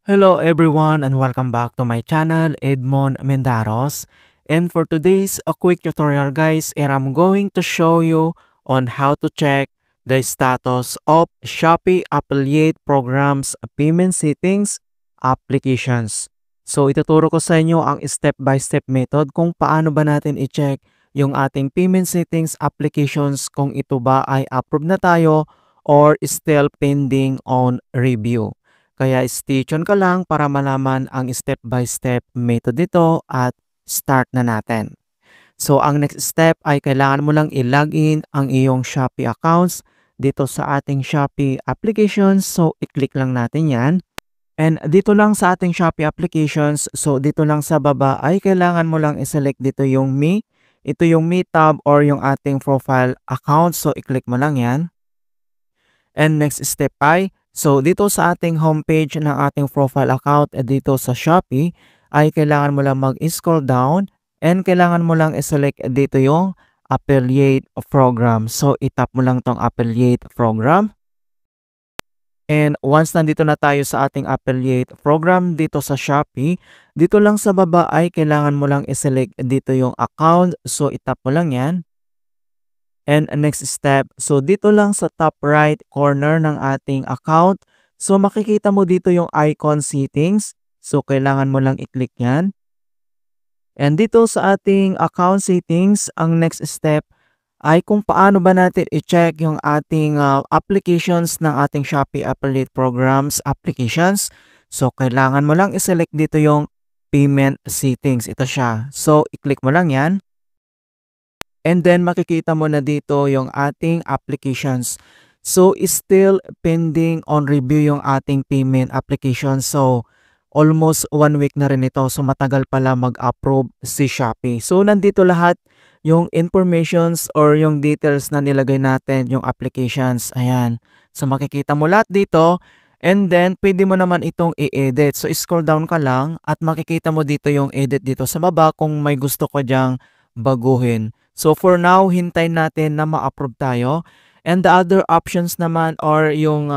Hello everyone and welcome back to my channel, Edmond Mendaros. And for today's a quick tutorial guys, and I'm going to show you on how to check the status of Shopee affiliate programs payment settings applications. So ituturo ko sa inyo ang step-by-step method kung paano ba natin i-check yung ating payment settings applications kung ito ba ay approved na tayo or still pending on review. Kaya stay tuned ka lang para malaman ang step-by-step method nito at start na natin. So, ang next step ay kailangan mo lang i-login ang iyong Shopee accounts dito sa ating Shopee applications. So, i-click lang natin yan. And dito lang sa ating Shopee applications, so dito lang sa baba ay kailangan mo lang i-select dito yung Me. Ito yung Me tab or yung ating profile account. So, i-click mo lang yan. And next step ay, so dito sa ating homepage ng ating profile account dito sa Shopee, ay kailangan mo lang mag-scroll down and kailangan mo lang i-select dito yung affiliate program. So itap mo lang tong affiliate program. And once nandito na tayo sa ating affiliate program dito sa Shopee, dito lang sa baba ay kailangan mo lang i-select dito yung account. So itap mo lang yan. And next step, so dito lang sa top right corner ng ating account, so makikita mo dito yung icon settings. So kailangan mo lang i-click yan. And dito sa ating account settings, ang next step ay kung paano ba natin i-check yung ating applications ng ating Shopee Affiliate Programs applications. So kailangan mo lang i-select dito yung payment settings. Ito siya. So i-click mo lang yan. And then makikita mo na dito yung ating applications. So still pending on review yung ating payment application. So almost 1 week na rin ito. So matagal pala mag-approve si Shopee. So nandito lahat yung informations or yung details na nilagay natin yung applications. Ayan. So makikita mo lahat dito. And then pwede mo naman itong i-edit. So scroll down ka lang at makikita mo dito yung edit dito sa baba kung may gusto ko dyang baguhin. So for now, hintayin natin na ma-approve tayo. And the other options naman or yung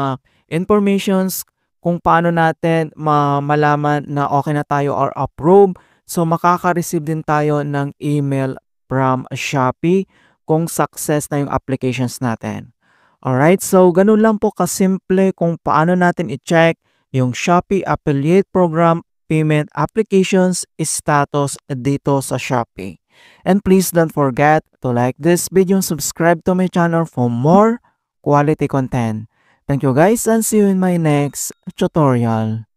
informations kung paano natin malaman na okay na tayo or approve. So makaka-receive din tayo ng email from Shopee kung success na yung applications natin. Alright, so ganun lang po kasimple kung paano natin i-check yung Shopee Affiliate Program Payment Applications status dito sa Shopee. And please don't forget to like this video and subscribe to my channel for more quality content. Thank you guys and see you in my next tutorial.